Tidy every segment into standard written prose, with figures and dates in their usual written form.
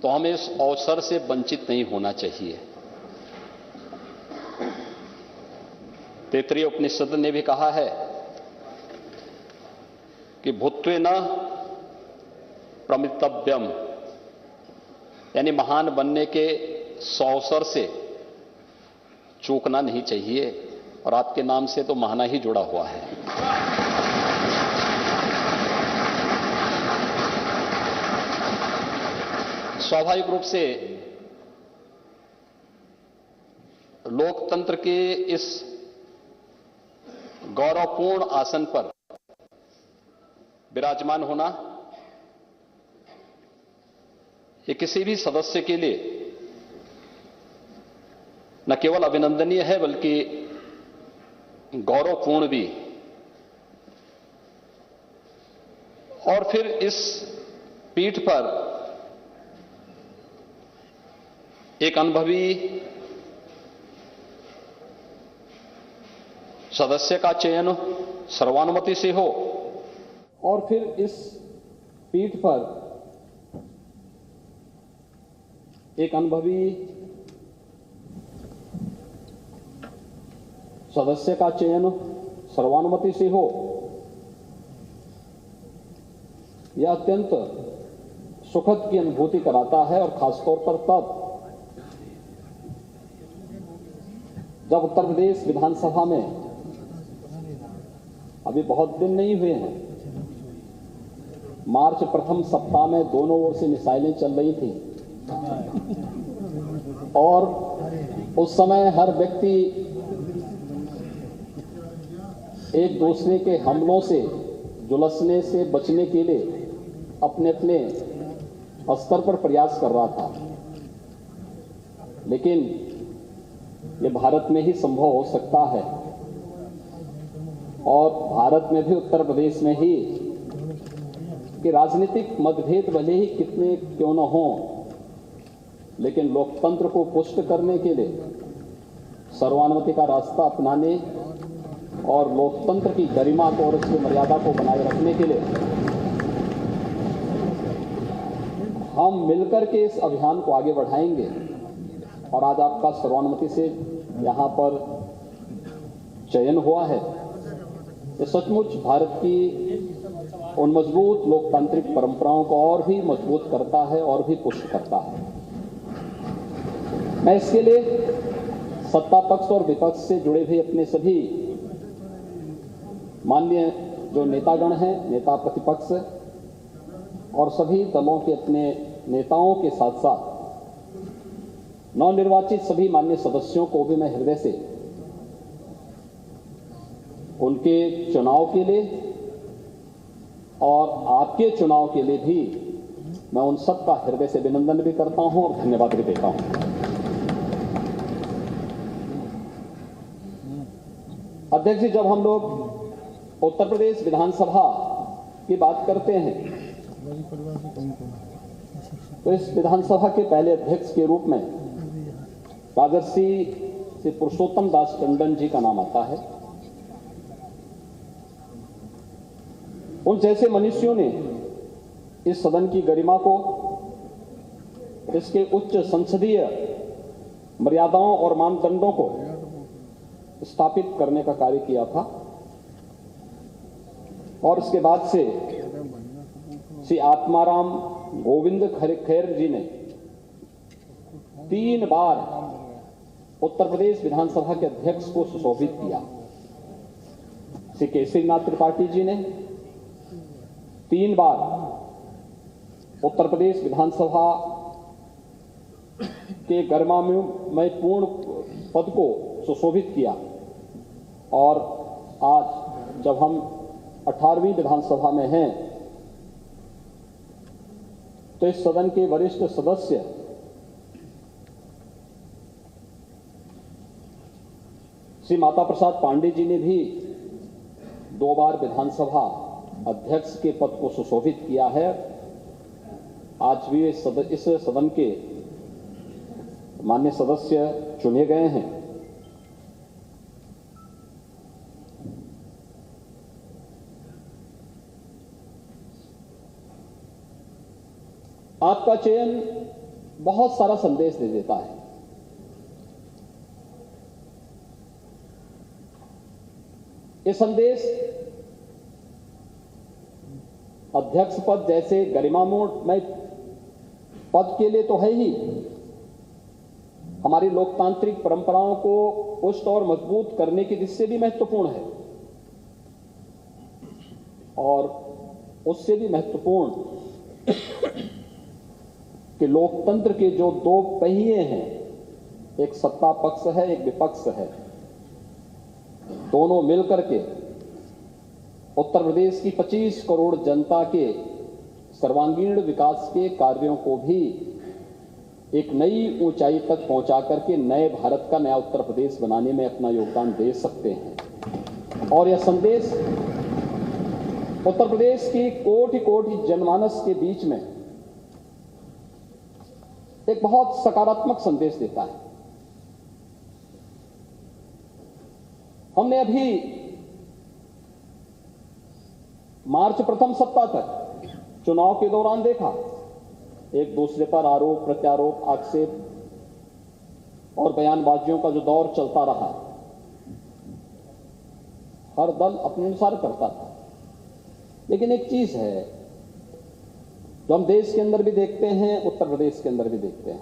तो हमें इस अवसर से वंचित नहीं होना चाहिए। तैत्तिरीय उपनिषद ने भी कहा है कि भूत्वेन प्रमितव्यम, यानी महान बनने के अवसर से चूकना नहीं चाहिए। और आपके नाम से तो महाना ही जुड़ा हुआ है। स्वाभाविक रूप से लोकतंत्र के इस गौरवपूर्ण आसन पर विराजमान होना ये किसी भी सदस्य के लिए न केवल अभिनंदनीय है बल्कि गौरवपूर्ण भी। और फिर इस पीठ पर एक अनुभवी सदस्य का चयन सर्वानुमति से हो, और फिर इस पीठ पर एक अनुभवी सदस्य का चयन सर्वानुमति से हो, यह अत्यंत सुखद की अनुभूति कराता है। और खासतौर पर तब जब उत्तर प्रदेश विधानसभा में अभी बहुत दिन नहीं हुए हैं, मार्च प्रथम सप्ताह में दोनों ओर से मिसाइलें चल रही थी और उस समय हर व्यक्ति एक दूसरे के हमलों से, जुलसने से बचने के लिए अपने अपने स्तर पर प्रयास कर रहा था। लेकिन ये भारत में ही संभव हो सकता है, और भारत में भी उत्तर प्रदेश में ही कि राजनीतिक मतभेद भले ही कितने क्यों न हो, लेकिन लोकतंत्र को पुष्ट करने के लिए सर्वानुमति का रास्ता अपनाने और लोकतंत्र की गरिमा को और उसकी मर्यादा को बनाए रखने के लिए हम मिलकर के इस अभियान को आगे बढ़ाएंगे। और आज आपका सर्वानुमति से यहां पर चयन हुआ है, ये सचमुच भारत की उन मजबूत लोकतांत्रिक परंपराओं को और भी मजबूत करता है और भी पुष्ट करता है। मैं इसके लिए सत्ता पक्ष और विपक्ष से जुड़े हुए अपने सभी माननीय जो नेतागण हैं, नेता प्रतिपक्ष और सभी दलों के अपने नेताओं के साथ साथ नवनिर्वाचित सभी माननीय सदस्यों को भी मैं हृदय से उनके चुनाव के लिए और आपके चुनाव के लिए भी मैं उन सबका हृदय से अभिनंदन भी करता हूं और धन्यवाद भी देता हूं। अध्यक्ष जी, जब हम लोग उत्तर प्रदेश विधानसभा की बात करते हैं तो इस विधानसभा के पहले अध्यक्ष के रूप में राजर्षि श्री पुरुषोत्तम दास टंडन जी का नाम आता है। उन जैसे मनुष्यों ने इस सदन की गरिमा को, इसके उच्च संसदीय मर्यादाओं और मानदंडों को स्थापित करने का कार्य किया था। और उसके बाद से श्री आत्माराम गोविंद खैर जी ने 3 बार उत्तर प्रदेश विधानसभा के अध्यक्ष को सुशोभित किया। श्री केसरीनाथ त्रिपाठी जी ने 3 बार उत्तर प्रदेश विधानसभा के गरिमामय पूर्ण पद को सुशोभित किया। और आज जब हम 18वीं विधानसभा में हैं तो इस सदन के वरिष्ठ सदस्य श्री माता प्रसाद पांडे जी ने भी 2 बार विधानसभा अध्यक्ष के पद को सुशोभित किया है। आज भी इस सदन के माननीय सदस्य चुने गए हैं। आपका चयन बहुत सारा संदेश दे देता है। ये संदेश अध्यक्ष पद जैसे गरिमामय पद के लिए तो है ही, हमारी लोकतांत्रिक परंपराओं को पुष्ट और मजबूत करने की दृष्टि से भी महत्वपूर्ण है, और उससे भी महत्वपूर्ण कि लोकतंत्र के जो दो पहिए हैं, एक सत्ता पक्ष है, एक विपक्ष है, दोनों मिलकर के उत्तर प्रदेश की 25 करोड़ जनता के सर्वांगीण विकास के कार्यों को भी एक नई ऊंचाई तक पहुंचा करके नए भारत का, नया उत्तर प्रदेश बनाने में अपना योगदान दे सकते हैं। और यह संदेश उत्तर प्रदेश की कोटि कोटि जनमानस के बीच में एक बहुत सकारात्मक संदेश देता है। हमने अभी मार्च प्रथम सप्ताह तक चुनाव के दौरान देखा, एक दूसरे पर आरोप प्रत्यारोप, आक्षेप और बयानबाजियों का जो दौर चलता रहा, हर दल अपने अनुसार करता था। लेकिन एक चीज है जो हम देश के अंदर भी देखते हैं, उत्तर प्रदेश के अंदर भी देखते हैं,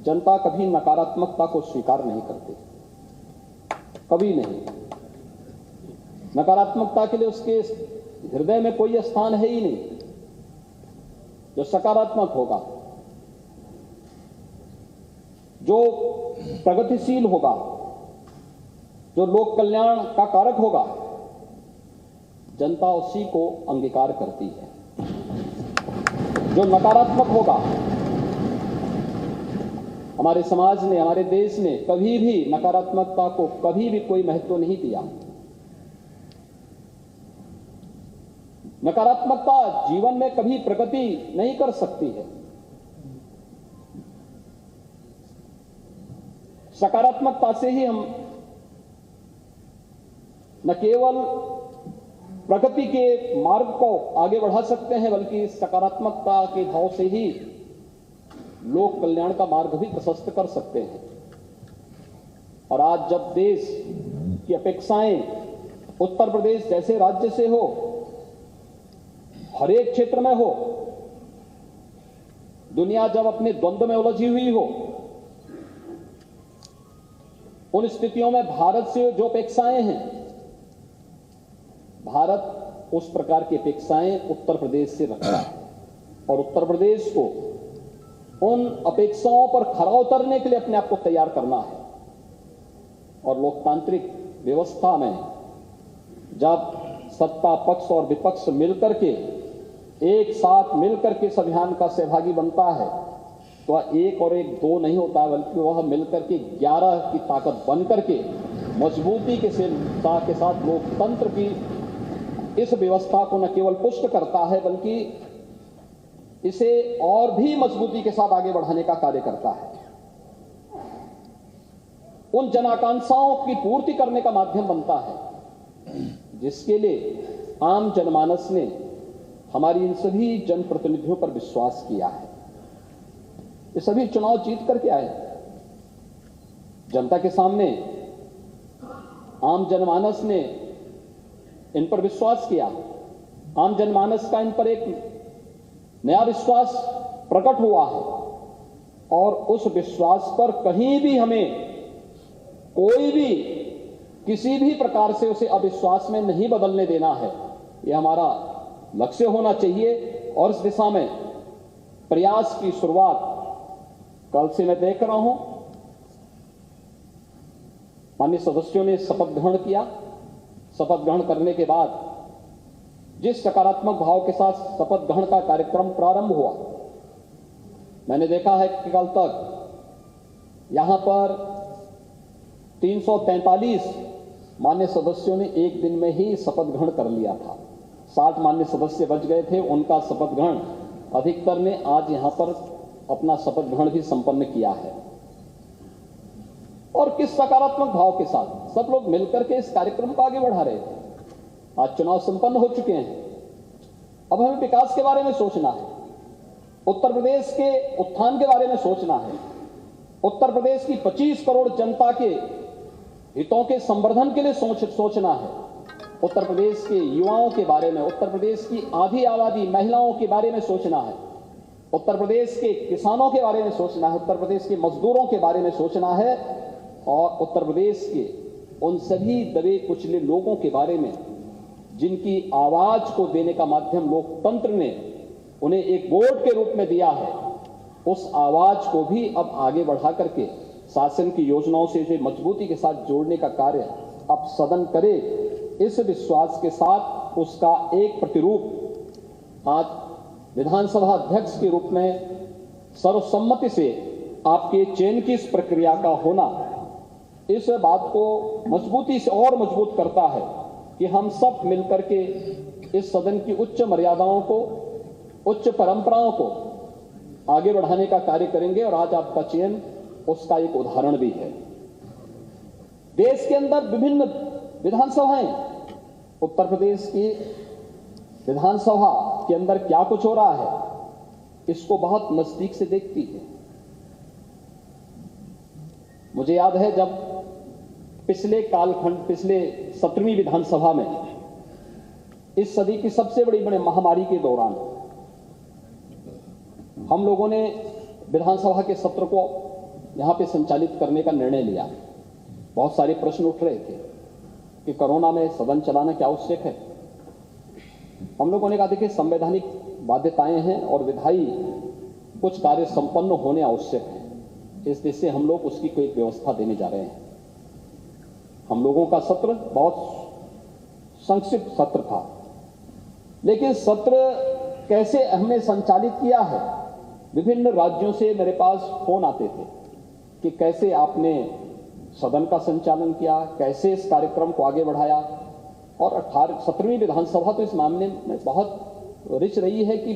जनता कभी नकारात्मकता को स्वीकार नहीं करती, कभी नहीं। नकारात्मकता के लिए उसके हृदय में कोई स्थान है ही नहीं। जो सकारात्मक होगा, जो प्रगतिशील होगा, जो लोक कल्याण का कारक होगा, जनता उसी को अंगीकार करती है। जो नकारात्मक होगा, हमारे समाज ने, हमारे देश ने कभी भी नकारात्मकता को कभी भी कोई महत्व नहीं दिया। नकारात्मकता जीवन में कभी प्रगति नहीं कर सकती है। सकारात्मकता से ही हम न केवल प्रगति के मार्ग को आगे बढ़ा सकते हैं, बल्कि सकारात्मकता के भाव से ही लोक कल्याण का मार्ग भी प्रशस्त कर सकते हैं। और आज जब देश की अपेक्षाएं उत्तर प्रदेश जैसे राज्य से हो, हर एक क्षेत्र में हो, दुनिया जब अपने द्वंद्व में उलझी हुई हो, उन स्थितियों में भारत से जो अपेक्षाएं हैं, भारत उस प्रकार की अपेक्षाएं उत्तर प्रदेश से रखता है, और उत्तर प्रदेश को उन अपेक्षाओं पर खरा उतरने के लिए अपने आप को तैयार करना है। और लोकतांत्रिक व्यवस्था में जब सत्ता पक्ष और विपक्ष मिलकर के एक साथ मिलकर के इस अभियान का सहभागी बनता है, तो वह एक और एक दो नहीं होता, बल्कि वह मिलकर के 11 की ताकत बनकर के मजबूती के साथ लोकतंत्र की इस व्यवस्था को न केवल पुष्ट करता है, बल्कि इसे और भी मजबूती के साथ आगे बढ़ाने का कार्य करता है। उन जनाकांक्षाओं की पूर्ति करने का माध्यम बनता है, जिसके लिए आम जनमानस ने हमारी इन सभी जनप्रतिनिधियों पर विश्वास किया है। ये सभी चुनाव जीत करके आए, जनता के सामने आम जनमानस ने इन पर विश्वास किया। आम जनमानस का इन पर एक नया विश्वास प्रकट हुआ है, और उस विश्वास पर कहीं भी हमें कोई भी किसी भी प्रकार से उसे अविश्वास में नहीं बदलने देना है। यह हमारा लक्ष्य होना चाहिए, और इस दिशा में प्रयास की शुरुआत कल से मैं देख रहा हूं। माननीय सदस्यों ने शपथ ग्रहण किया। शपथ ग्रहण करने के बाद जिस सकारात्मक भाव के साथ शपथ ग्रहण का कार्यक्रम प्रारंभ हुआ, मैंने देखा है कि कल तक यहां पर 343 मान्य सदस्यों ने एक दिन में ही शपथ ग्रहण कर लिया था। 60 मान्य सदस्य बच गए थे, उनका शपथ ग्रहण अधिकतर ने आज यहां पर अपना शपथ ग्रहण भी संपन्न किया है। और किस सकारात्मक भाव के साथ सब लोग मिलकर के इस कार्यक्रम को आगे बढ़ा रहे थे। आज चुनाव संपन्न हो चुके हैं, अब हमें विकास के बारे में सोचना है, उत्तर प्रदेश के उत्थान के बारे में सोचना है। उत्तर प्रदेश की 25 करोड़ जनता के हितों के संवर्धन के लिए सोचना है। उत्तर प्रदेश के युवाओं के बारे में, उत्तर प्रदेश की आधी आबादी महिलाओं के बारे में सोचना है। उत्तर प्रदेश के किसानों के बारे में सोचना है। उत्तर प्रदेश के मजदूरों के बारे में सोचना है और उत्तर प्रदेश के उन सभी दबे कुचले लोगों के बारे में जिनकी आवाज को देने का माध्यम लोकतंत्र ने उन्हें एक वोट के रूप में दिया है, उस आवाज को भी अब आगे बढ़ा करके शासन की योजनाओं से इसे मजबूती के साथ जोड़ने का कार्य अब सदन करे। इस विश्वास के साथ उसका एक प्रतिरूप आज विधानसभा अध्यक्ष के रूप में सर्वसम्मति से आपके चयन की इस प्रक्रिया का होना इस बात को मजबूती से और मजबूत करता है कि हम सब मिलकर के इस सदन की उच्च मर्यादाओं को, उच्च परंपराओं को आगे बढ़ाने का कार्य करेंगे और आज आपका चयन उसका एक उदाहरण भी है। देश के अंदर विभिन्न विधानसभाएं, उत्तर प्रदेश की विधानसभा के अंदर क्या कुछ हो रहा है इसको बहुत नजदीक से देखती है। मुझे याद है जब पिछले कालखंड, पिछले 17वीं विधानसभा में इस सदी की सबसे बड़ी महामारी के दौरान हम लोगों ने विधानसभा के सत्र को यहां पे संचालित करने का निर्णय लिया। बहुत सारे प्रश्न उठ रहे थे कि कोरोना में सदन चलाना क्या आवश्यक है। हम लोगों ने कहा देखिए संवैधानिक बाध्यताएं हैं और विधायी कुछ कार्य संपन्न होने आवश्यक है, इस दृष्टि से हम लोग उसकी कोई व्यवस्था देने जा रहे हैं। हम लोगों का सत्र बहुत संक्षिप्त सत्र था, लेकिन सत्र कैसे हमने संचालित किया है, विभिन्न राज्यों से मेरे पास फोन आते थे कि कैसे आपने सदन का संचालन किया, कैसे इस कार्यक्रम को आगे बढ़ाया। और 17वीं विधानसभा तो इस मामले में बहुत रिच रही है कि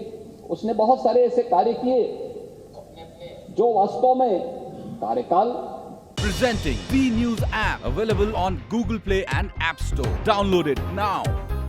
उसने बहुत सारे ऐसे कार्य किए जो वास्तव में कार्यकाल। Presenting B News app available on Google Play and App Store. Download it now.